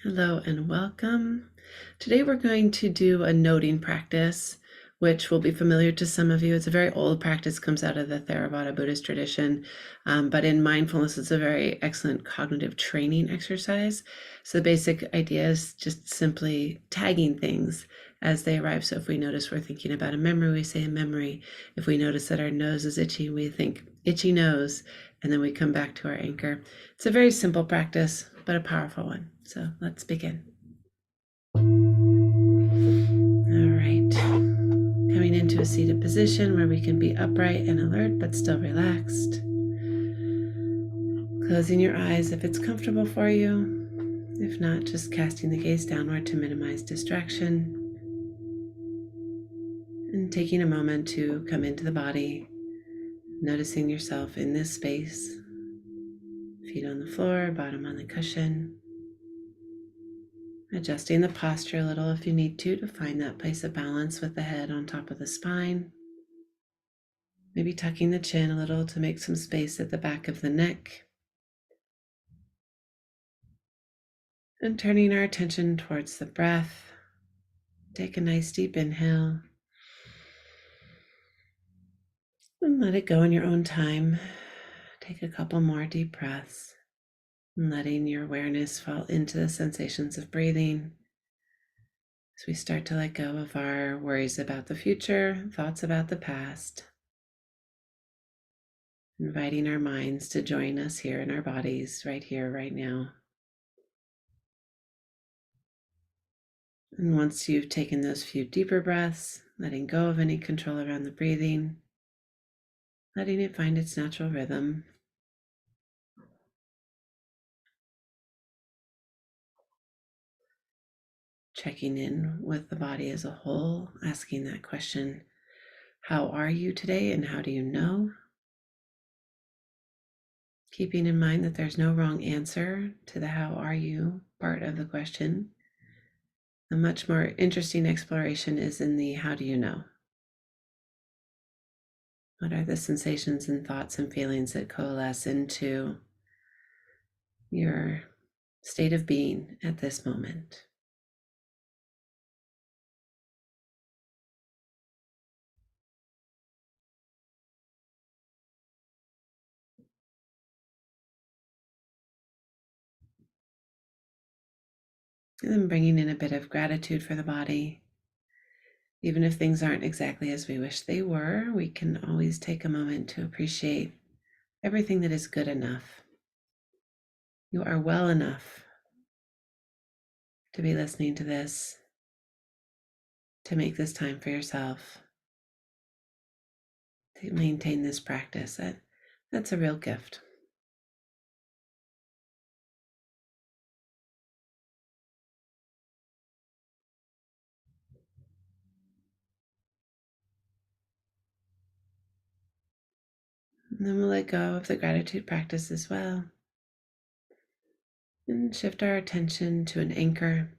Hello and welcome. Today we're going to do a noting practice, which will be familiar to some of you. It's a very old practice, comes out of the Theravada Buddhist tradition, but in mindfulness, it's a very excellent cognitive training exercise. So the basic idea is just simply tagging things as they arrive. So if we notice we're thinking about a memory, we say a memory. If we notice that our nose is itchy, we think itchy nose, and then we come back to our anchor. It's a very simple practice, but a powerful one. So let's begin. All right. Coming into a seated position where we can be upright and alert, but still relaxed. Closing your eyes if it's comfortable for you. If not, just casting the gaze downward to minimize distraction. And taking a moment to come into the body, noticing yourself in this space. Feet on the floor, bottom on the cushion. Adjusting the posture a little if you need to find that place of balance with the head on top of the spine. Maybe tucking the chin a little to make some space at the back of the neck. And turning our attention towards the breath. Take a nice deep inhale. And let it go in your own time. Take a couple more deep breaths. And letting your awareness fall into the sensations of breathing. As we start to let go of our worries about the future, thoughts about the past. Inviting our minds to join us here in our bodies, right here, right now. And once you've taken those few deeper breaths, letting go of any control around the breathing, letting it find its natural rhythm. Checking in with the body as a whole, asking that question, how are you today and how do you know? Keeping in mind that there's no wrong answer to the how are you part of the question. A much more interesting exploration is in the how do you know? What are the sensations and thoughts and feelings that coalesce into your state of being at this moment? And then bringing in a bit of gratitude for the body. Even if things aren't exactly as we wish they were, we can always take a moment to appreciate everything that is good enough. You are well enough to be listening to this, to make this time for yourself, to maintain this practice. That's a real gift. And then we'll let go of the gratitude practice as well. And shift our attention to an anchor.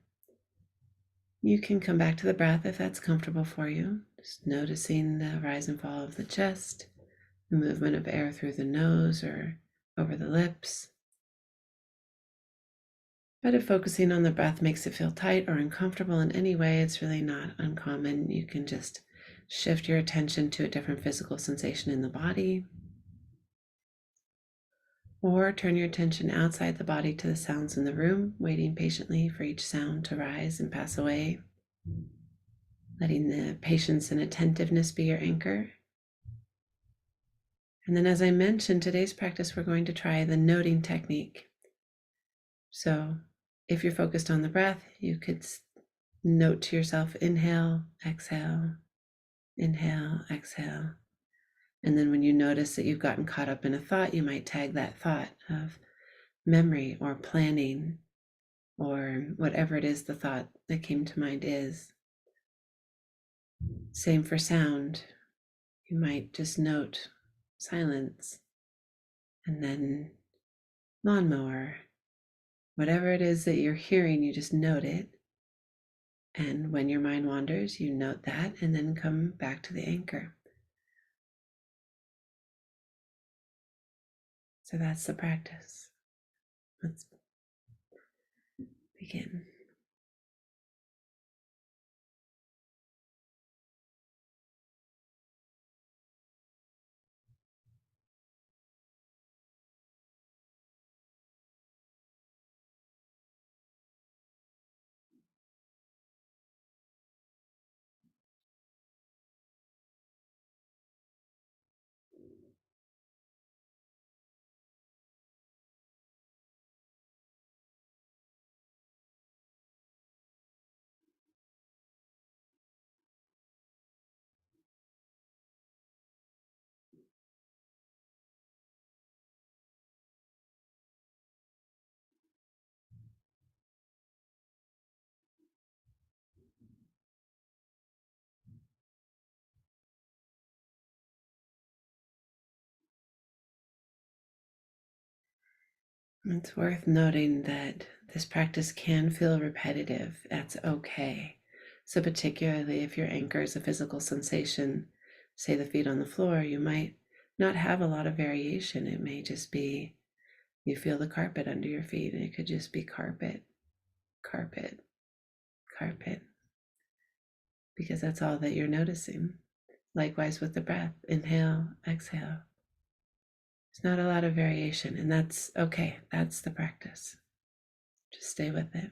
You can come back to the breath if that's comfortable for you. Just noticing the rise and fall of the chest, the movement of air through the nose or over the lips. But if focusing on the breath makes it feel tight or uncomfortable in any way, it's really not uncommon. You can just shift your attention to a different physical sensation in the body, or turn your attention outside the body to the sounds in the room, waiting patiently for each sound to rise and pass away, letting the patience and attentiveness be your anchor. And then, as I mentioned, today's practice, we're going to try the noting technique. So if you're focused on the breath, you could note to yourself, inhale, exhale, inhale, exhale. And then when you notice that you've gotten caught up in a thought, you might tag that thought of memory or planning or whatever it is the thought that came to mind is. Same for sound. You might just note silence and then lawnmower. Whatever it is that you're hearing, you just note it. And when your mind wanders, you note that and then come back to the anchor. So that's the practice. Let's Begin. It's worth noting that this practice can feel repetitive. That's okay. So, particularly if your anchor is a physical sensation, say the feet on the floor, you might not have a lot of variation. It may just be you feel the carpet under your feet, and it could just be carpet, carpet, carpet, because that's all that you're noticing. Likewise with the breath, inhale, exhale. There's not a lot of variation, and that's okay. That's the practice. Just stay with it.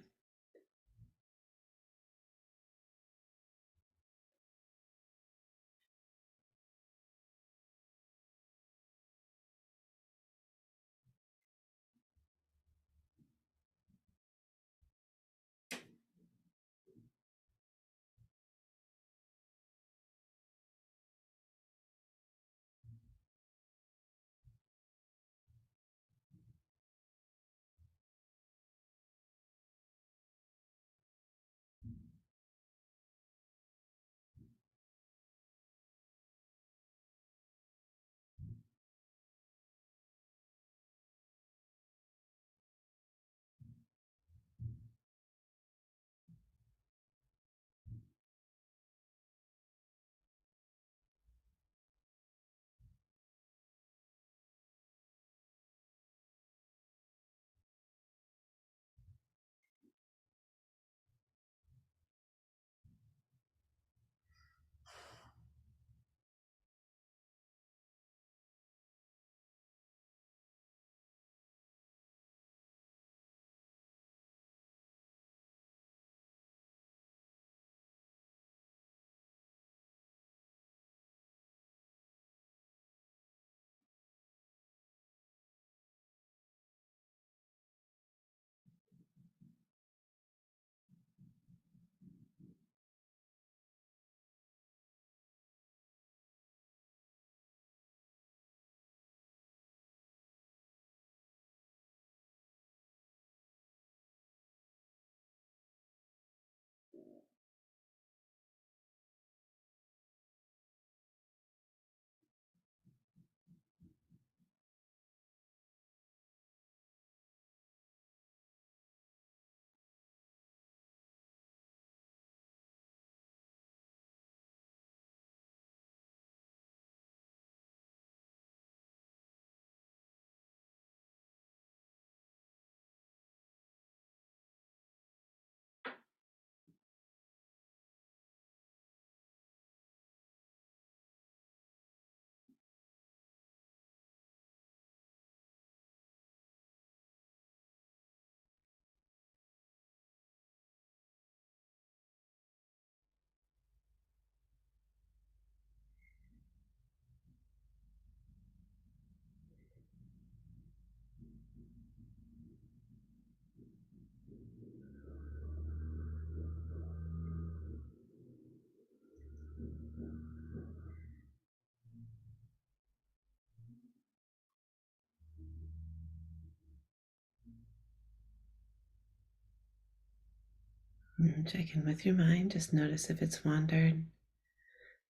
Check in with your mind. Just notice if it's wandered.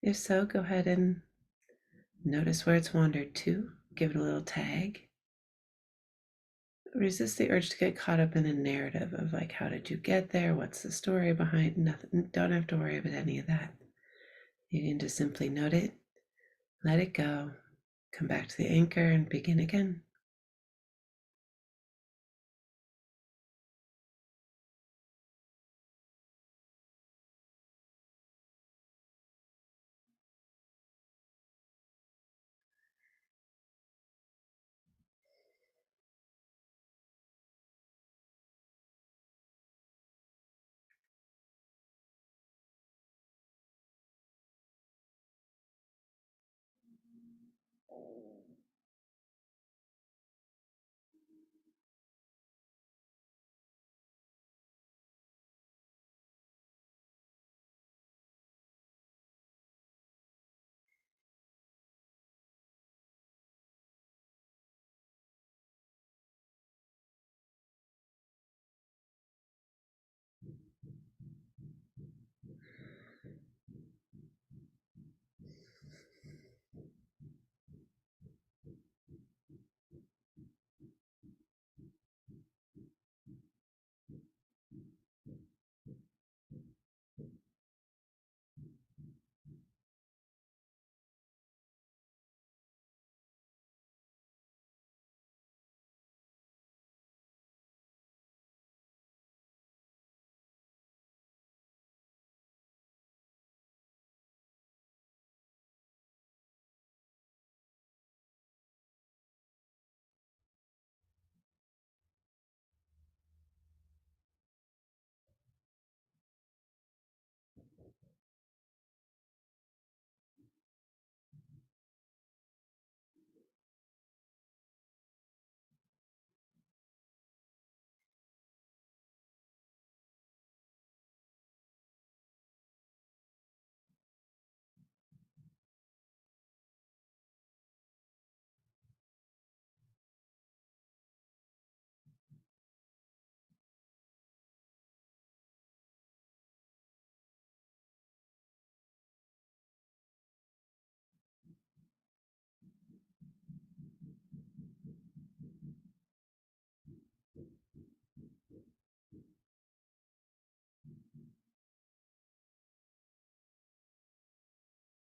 If so, go ahead and notice where it's wandered to. Give it a little tag. Resist the urge to get caught up in a narrative of like, how did you get there? What's the story behind? Nothing. Don't have to worry about any of that. You can just simply note it, let it go, come back to the anchor, and begin again.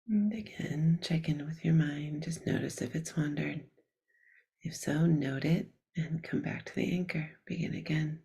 And again, check in with your mind. Just notice if it's wandered. If so, note it and come back to the anchor. Begin again.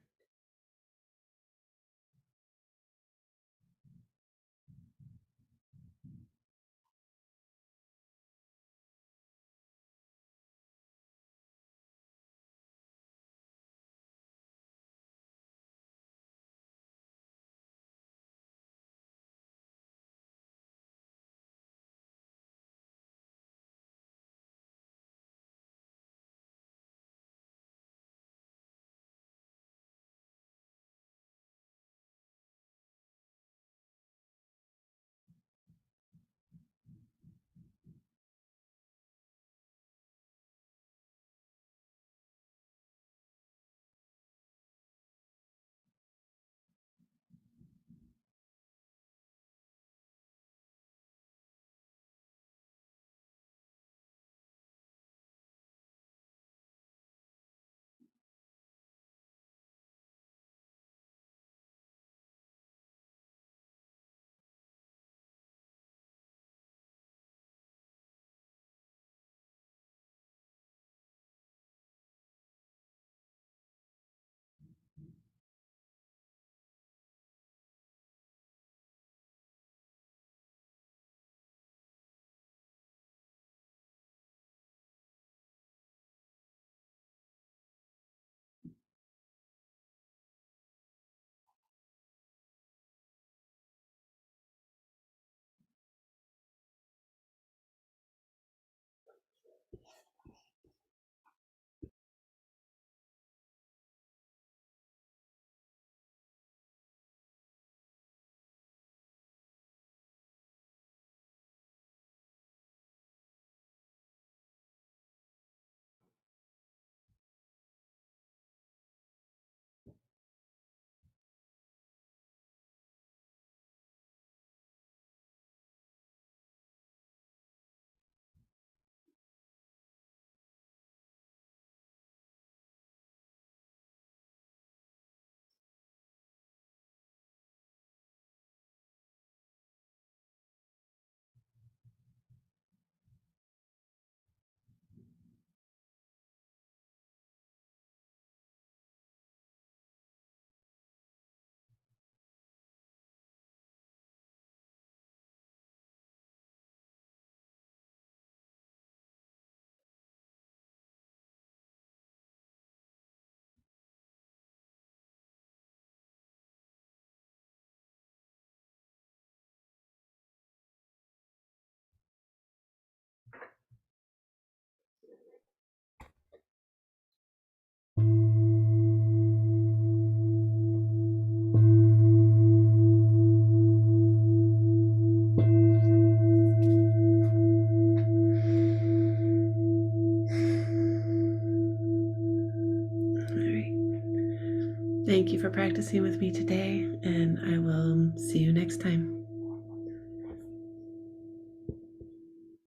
All right. Thank you for practicing with me today, and I will see you next time.